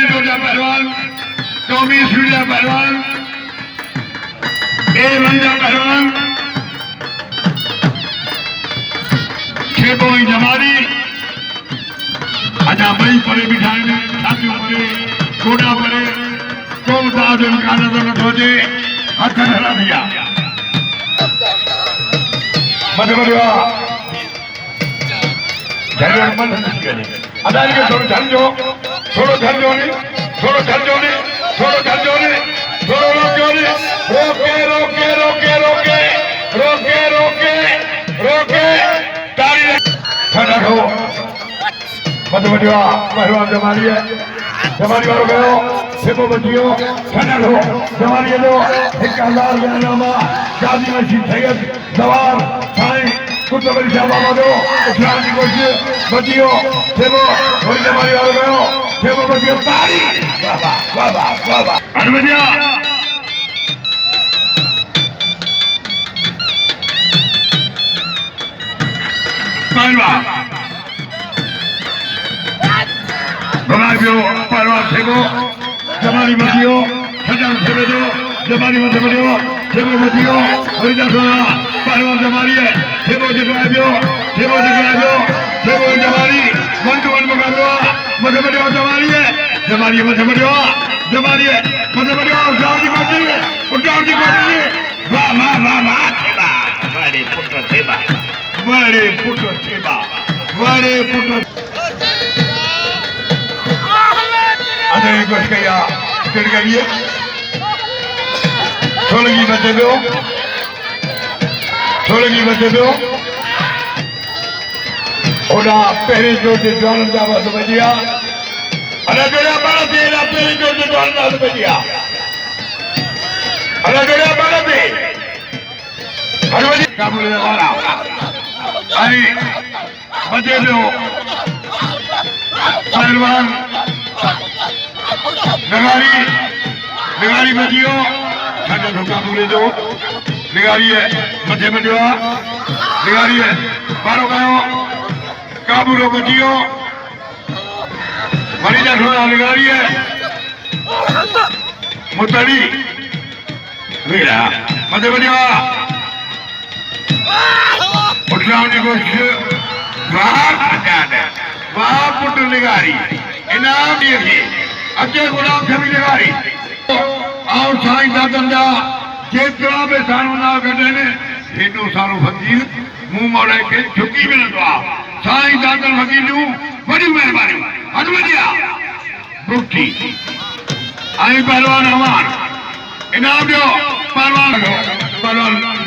टोटा पहलवान, टॉमी स्वीडा पहलवान, ए रंजा पहलवान, छेबोई जमारी, अजा बई परे बिठाने, छातियों परे, कोड़ा परे, कोवता दिन काना दिन धोजे, हाथ हरा दिया। मध्य मध्या, जरूर मन नहीं अदारी के थोड़ा धन जो नहीं, थोड़ा धन जो नहीं, थोड़ा धन जो नहीं, थोड़ा रोक जो नहीं, रोके रोके रोके रोके रोके रोके रोके ताली ठंडा हो मत बजियो पहलवान जमारी है जमारी वालों गयो सेबो बजियो ठंडा हो जमारी है जो 1000 नामा गाजी मशीन सैयद सवार साईं कुछ बड़ी शाबाश दो इस्लाम की कोशिश बजियो सेबो और जमारी वालों गयो सेबो बजियो ताली वाह वाह वाह वाह अनवजिया पहलवान बनाइयो पहलवान सेबो जमारी बजियो सजन सेबो दो जमारी में बजियो सेबो बजियो और जसोना पहलवान जमारी है सेबो जगाइयो सेबो जमारी मन टू मन मुकाबला मध्य बजियो जमारी है जमारी मध्य बजियो जमारी है मध्य बजियो उठाओ की बात वाह वाह वाह वाह सेबा बड़े पुत्र सेबा बड़े पुत्र सेबा बड़े पुत्र अरे कुछ क्या कर गई थोड़ी बचे दो ओडा पहले जो से जान जावा तो बजिया अरे जोड़ा बड़ा तेरा पहले जो से जान जावा तो बजिया अरे जोड़ा बड़ा ते हरवजी काबुल वाला आई बचे दो पहलवान नगारी बजियो ठंडा धोखा पूरे दो निगारी है मध्य में जो निगारी है बारो गयो काबूलो बजियो मरीजा थोड़ा निगारी है मुतड़ी मेरा मध्य में जो उठलाने को वाह पुत्र निगारी इनाम दिए अचे गुलाम छवि निगारी और साईं दादन जा जेतिरा बि साणो ना कढनि हेॾो सारो फ़क़ीर मुंहुं मोड़े खे झुकी मिलंदो आहे साईं दादन फ़क़ीरूं वॾियूं महिरबानियूं हनुमतिया बुखी ऐं पहलवान अमान इनाम ॾियो पहलवान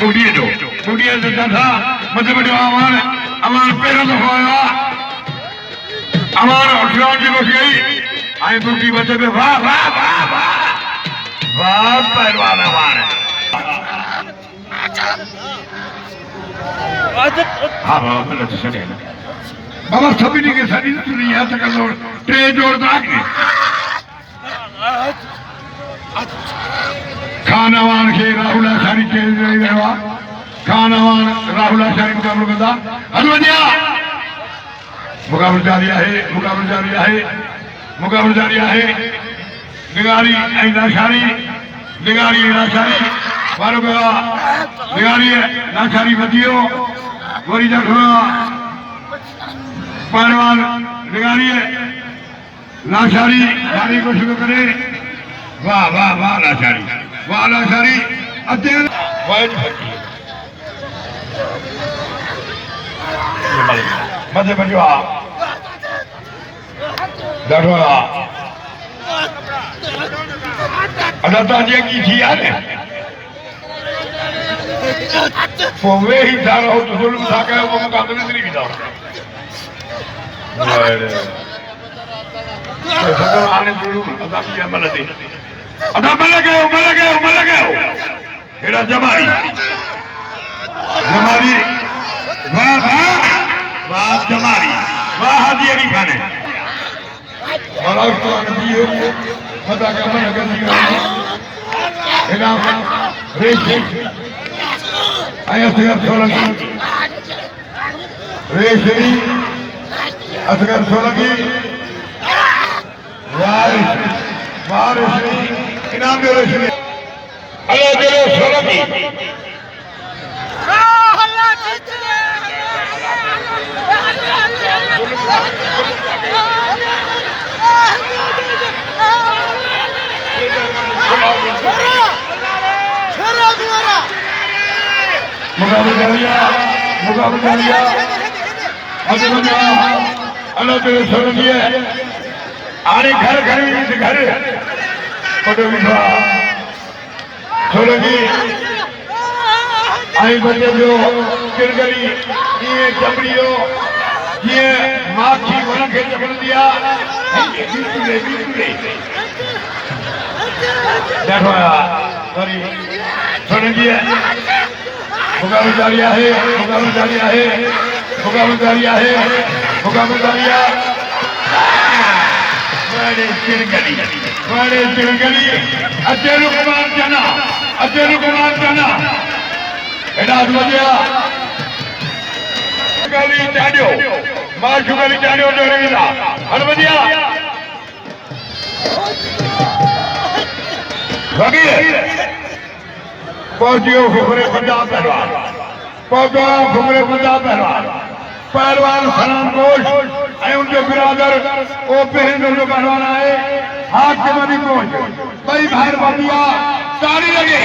बुढ़ीअ जो बुढ़ीअ जो था मथे वॾियो अमान पहिरियों दफ़ो आयो आहे अमान उठलाउण जी कोशिशि कई ऐं बुढ़ी मथे में वाह वाह वाह वाह वाह पहलवान अमान हाँ हाँ गलत सही है बाबा सभी के सही नहीं है तो कल ट्रे जोड़ता है खानवान के राहुल आचार्य के रहा खानवान राहुल आचार्य मुकाबला करता हनुमतिया मुकाबला जारी है निगारी नाशारी बारो गया निगारी नाशारी बजियो वरी देखो पहलवान निगारी नाशारी गाड़ी को शुरू करे वाह वाह वाह नाशारी अध्ययन मध्य बजवा दरवाजा अदाता जी की थी यार वे ही सारा हो तो जुल्म था क्या वो मुकाबले में नहीं था सदर आने जुल्म अदा की अमल दे अदा मल गए हेरा जमारी वाह वाह वाह जमारी वाह हाजी अली खाने महाराष्ट्र नदी है पता क्या मन गंदी हेरा रेशे आया असगर सोलंकी बारिश इनाम दे रहे अल्लाह तेरे सोलमी मुकाबला अल्लाह तेरे सोलमी है आने घर घर घर सोलंगी आई बचे जो किरगली ये चपड़ियों ये माखी वन के चपड़ दिया देखो यार सोलंगी है मुकाबला जारिया है मुकाबला जारिया है मुकाबला जारिया है मुकाबला जारिया बड़े चिरगली अचेरू कुमार जाना एडा बजिया गली चाडियो माशु गली चाडियो जो रेला हर बजिया लगी पहुंचियो फुकरे पंजाब पहलवान पहलवान सलाम घोष उनके बिरादर ओ बहन जो पहलवान आए हाथ के मनी पहुंच भाई बाहर बंदिया ताली लगे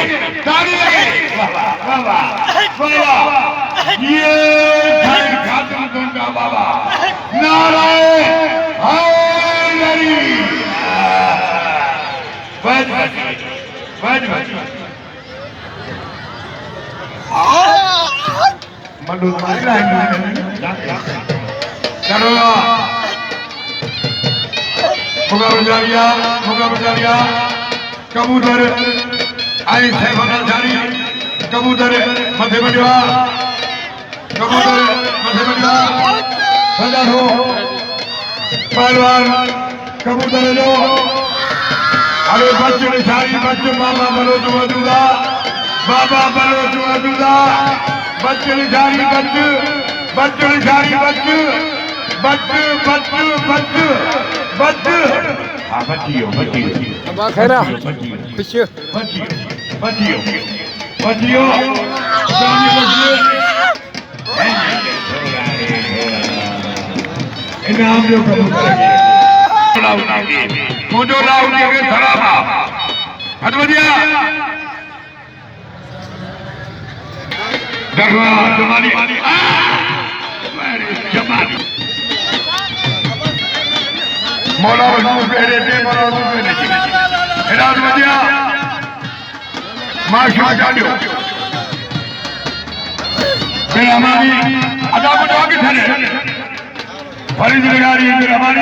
ये खातम दूंगा बाबा नारायण बज मंडू मारी मुकाबला कबूतर आई सैफल जारी कबूतर मथे बजवा सजा हो पहलवान कबूतर लो अरे बच्चे निशारी बच्चे बाबा बलो जुआ बच्चे निशारी बच्चे हाँ बच्चियों इनाम जो मुझे लाऊंगे सलामा हटवजिया जमानी मौला पेड़े इनाम बजिया माशा चाडियो मेरा हमारी अदा को आगे ठहरे फरीद लगारी मेरा हमारी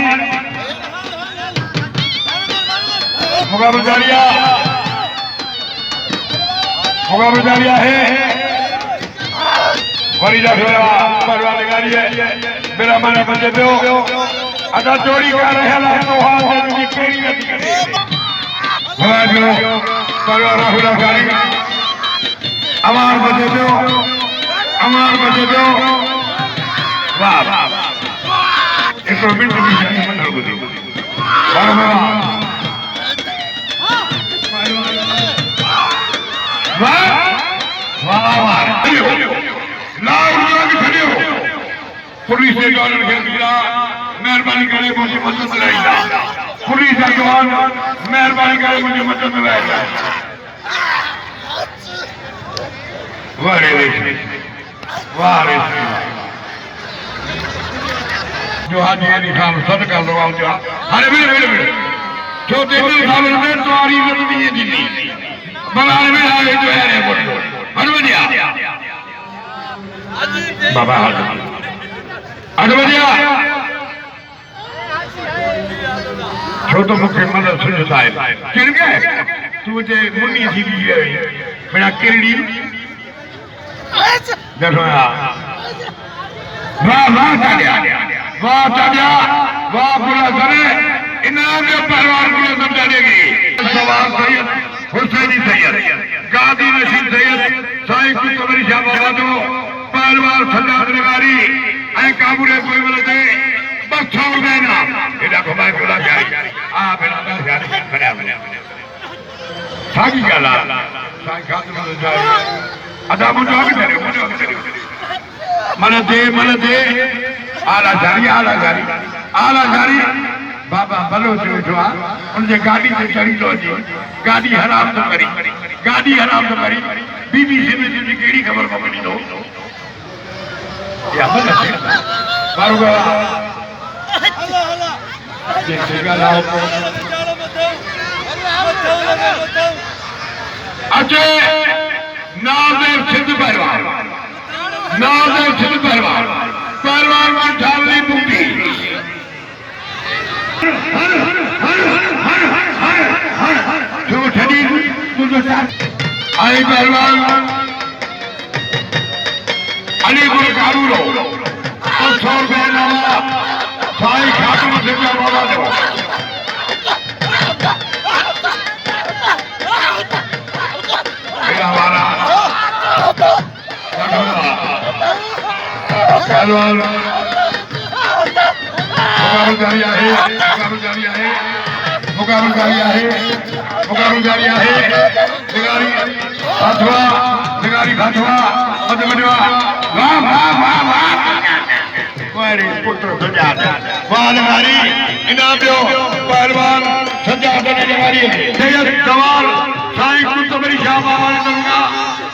मुकाबला जारिया है फरीदा परवा लगारी है मेरा हमारा बच्चे दो अदा चोरी कर रहे हैं तो हाथ की चोरी नहीं करे परवा राहुल लगारी अमार बच्चे दो वाह एक मिनट की जानी मन हो गई पुलिस के जवान मेहरबानी करे मुझे मदद मिलाइला पुलिस का जवान मेहरबानी करे मुझे मदद मिलाइला वारे जो हाजी अली खान सदका लगाओ जो अरे मेरे छोटे मेरे खान में तुम्हारी जरूरत नहीं है दीदी बनाने में आए जो है रे बोल हरवनिया बाबा हरवनिया छोटो मुखे मदद सुन साहिब किन गए तू मुझे मुन्नी सी दी है मेरा किरड़ी देखो यार वाह पूरा सरे इनाम के परिवार को समझा देगी सवाल सैयद हुसैनी सैयद गादी नशीद सैयद साईं कुतुबरी शाह बाबा दो परिवार सज्जाद नगारी ऐ काबूले कोई बोले बस छोड़ देना एडा घुमाए बोला जाए आ सागी गाला साई खाते में जाए अदा मुझे आगे तेरे मन दे आला जारी बाबा बलो जो उठवा उनके गाड़ी से चढ़ी लो जी गाड़ी हराम तो करी बीबी से में तुझे केड़ी खबर पकड़ी दो या बस बारूगा देखिएगा लाओ अच्छे नाज़र सिद्ध पहलवान की ठाली मुक्ति जो छड़ी आई पहलवान अलीपुर काबूलो और 100 रुपए नामा साई खातून से क्या बाबा दो हमारा पहलवान मुकाबला है निगारी भाथवा मधुमनिवा वाह कोई पुत्र सजाद वाह निगारी इनाम दो पहलवान सजाद ने निगारी सैयद जवाल साईं कुतुबरी शाह बाबा ने दूंगा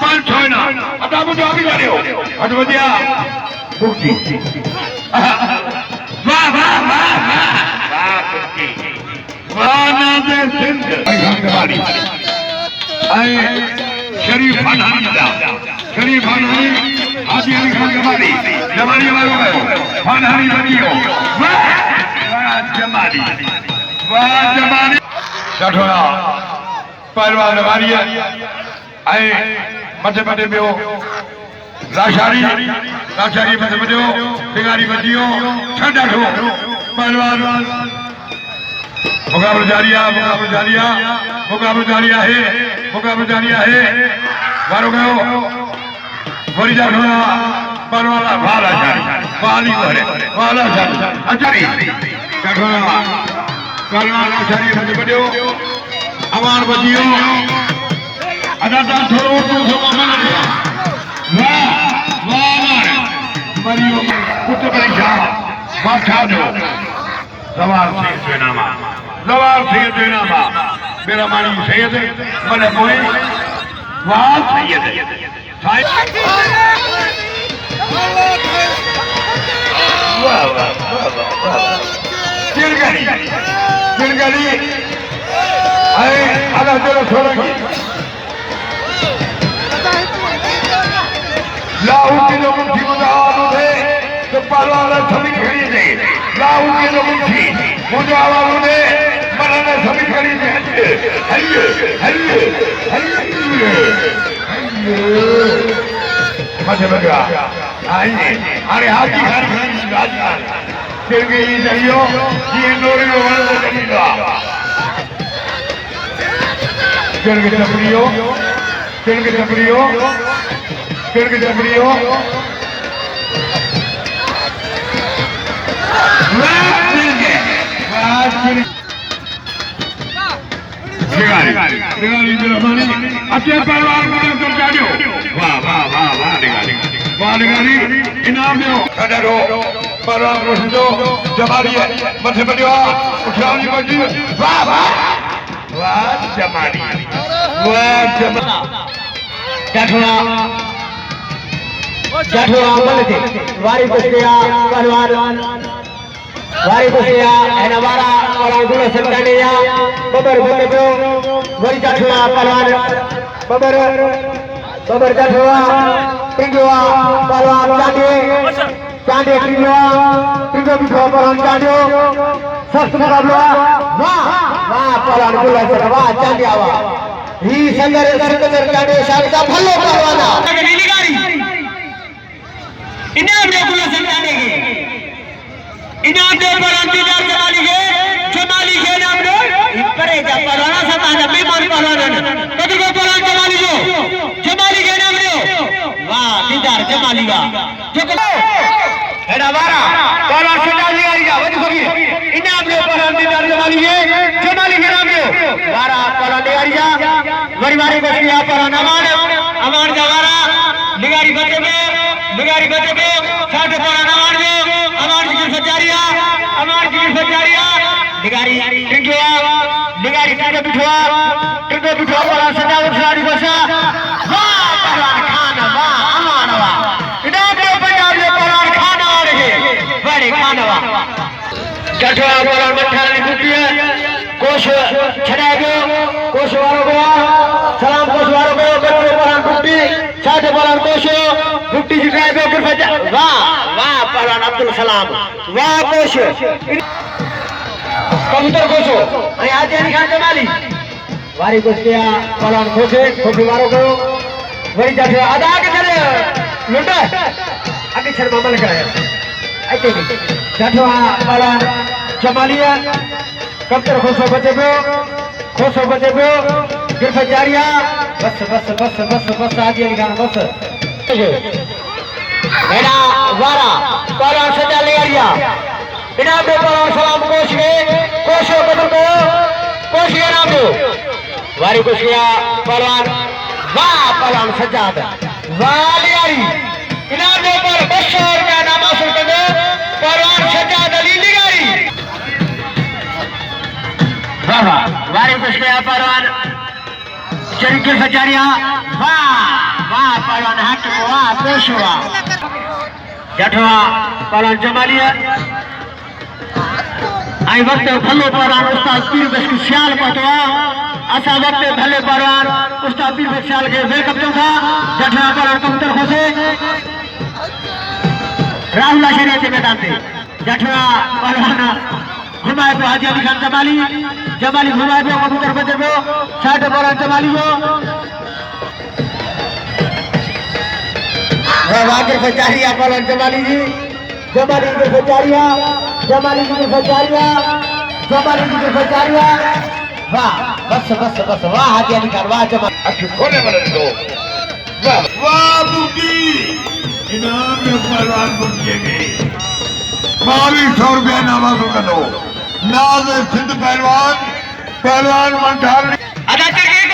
500 इनाम अदा मुझे अभी करे हो अदवदिया मुक्ति वाह नाज़र सिंध निगारी शरीफ खानहानी हाजी अली खान जमाली मारो गयो खानहानी बनियो वाह जमाली चढ़ोड़ा पहलवान जमाली आए मथे बियो राशारी मथे बियो बिगारी बजियो छड़ा ठो पहलवान मुकाबला जारी है मारो गयो वरी जाठोड़ा पहलवान वाला जारी अचारी जाठोड़ा पहलवान आचारी मथे बियो अवान बजियो अदाता थोड़ो तो मन वाह मरियो कुत्ते परीक्षा बादशाह दो जवाल सैयद नामा मेरा मानी सैयद मने मोए वाह सैयद चिलगली अरे आधा चलो छोड़ेगी लाहू के लोग मुट्ठी मुझे तो पहलवान सभी खड़ी थे लाहू के लोग मुट्ठी मुझे आवाज़ ने मनाने सभी खड़ी थे मजे में गया आइए अरे हाथी खान राजस्थान फिर गई चलियो ये नोरी वाला चलेगा चल के चपड़ियो अच्छे परिवार को जानियो वाह इनाम दो परिवार को समझो जमाली मथे बढ़ियो उठावनी बजी वाह जमाली जाठोड़ा अमल थे वारी कुश्तिया पहलवान वारी कुश्तिया एनवारा और गुण संतानिया बबर बबर वरी जाठोड़ा पहलवान बबर जाठोड़ा पिंगवा पहलवान चांदे पिंगवा पहलवान चांदो सख्त मुकाबला वाह पहलवान गुण संतानिया वाह चांदियावा ही संगर चांदे शांता भलो पहलवाना इनाम दे गुला संताने के इनाम दे परांती दार जमाली के इनाम दे करे जा पराना समाना बेमान पराना कदर को परान जमाली जो जमाली के इनाम दे वाह दीदार जमाली का जो एड़ा वारा परान संताने आ गया वजह सकी इनाम दे परांती दार जमाली के इनाम दे वारा परान दे आ गया लिगारी वारी बच गया पर अमान जवारा लिगारी बचे पे साथ पर अमान जी फजारिया लिगारी टिंगे बिठवा पर सजा उठाड़ी बसा वाह पहलवान खान वाह अमान वाह इधर के पंजाब में पहलवान खान आ रहे बड़े खान वाह जठवा पहलवान मठानी कुटी है कोश छड़ा गयो कोश वारो गया सलाम कोश वारो गयो बच्चे पहलवान कुटी साथ पहलवान कोश कुटी जिताए गयो फिर फजा वाह पहलवान अब्दुल सलाम वाह कोश कबूतर कोशो अरे आज यानी खान जमाली वारी कुछ किया पहलवान खोखी मारो गयो वही जाके आधा के चले लुटा आगे छड़ मामल कराया ऐसे नहीं जाठवा पहलवान जमालिया कबूतर खोसो बचे गयो गिरफ जारिया बस आज यानी खान बस मेरा वारा पहलवान सजा ले आरिया इनाम दे पहलवान सलाम कोशो बदल को कोश के नाम दो वारी कुछ किया पहलवान वाह पहलवान सज्जाद वाह लियारी इनाम दे पर 200 रुपया नाम हासिल कर दो पहलवान सज्जाद अली लिगारी वाह वारी कुछ किया पहलवान चरिके फजारिया वाह पहलवान हट वाह कोशवा जठवा पहलवान जमालिया आई वक्त भले पहलवान उस्ताद पीर बख्श की ख्याल पतवा असा वक्त भले पहलवान उस्ताद पीर बख्श ख्याल के वेलकम चौथा जठवा पहलवान कबूतर खोसे राहुल शरीयत के मैदान से जठवा पहलवान घुमाए तो हाजी अली खान जमाली घुमाए तो कबूतर बजे को साठ पहलवान जमाली को वाकिर फजारिया पहलवान जमाली जी जमाली की फजारिया वाह बस वाह हाजी अली खान वाह जमाली अच्छी खोले वाले दो वाह बुकी इनाम में पहलवान बुकी गई 2200 रुपया नामा सुनो नाज सिंध पहलवान मंठार आधा चढ़ के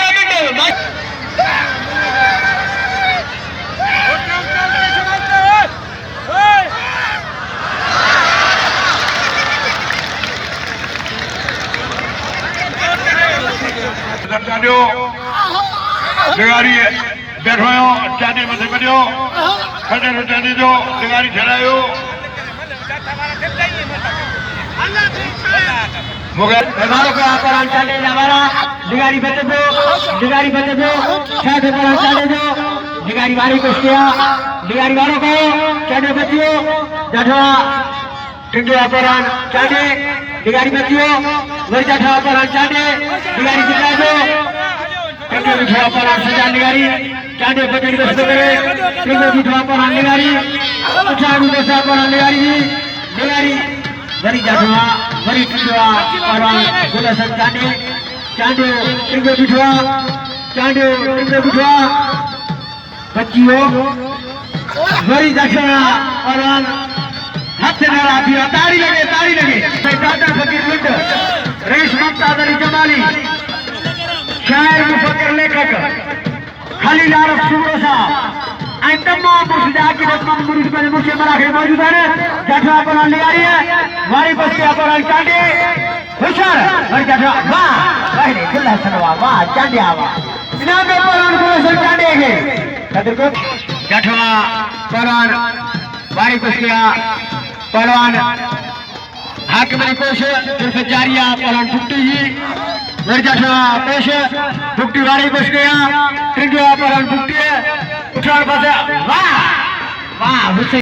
चाडियो लिगारी बैठो चाटे मथे करियो खड़े रो चाटे जो लिगारी छड़ायो मुगल हमारो का परान चाटे हमारा लिगारी बचे दो साथ परान चाटे दो लिगारी वारी कुछ किया लिगारी वारों को चाटे बचियो जठवा टिंगे परान चाटे लिगारी बचियो वही जठवा परान चाटे लिगारी जिताए दो टिंगे बिठवा परान सजा लिगारी चाटे बचड़ी बस करे टिंगे बिठवा परान लिगारी उठाड़ू दसा परान लिगारी वरी जठवा वरी टिंगवा परान गुलसन चाटे टिंगे बिठवा बच्चियो वरी जठवा परान हाथ न राती ताड़ी लगे दादा फकीर लुंड रईस मुमताज अली जमाली शायर मुफक्किर लेखक खलील आरफ सुब्रो साहब आई तमाम मुर्शिदा की रस्म मुर्शिद में मुर्शिद मराठे मौजूद है जठवा परान लिगारी है वारी बस्तिया परान चांडे हुशार और जठवा वाह पहले खुला सनवा वाह चांडिया वाह इनाम में परान गुलशन चांडे के कदर को जठवा परान वारी बस्तिया पहलवान हाकिम अली कोश सिर्फ जारिया पहलवान फुट्टी जी मिर्जा पेश फुट्टी वारी बस गया पहलवान फुट्टी है उठाड़ बसे वाह हुसैन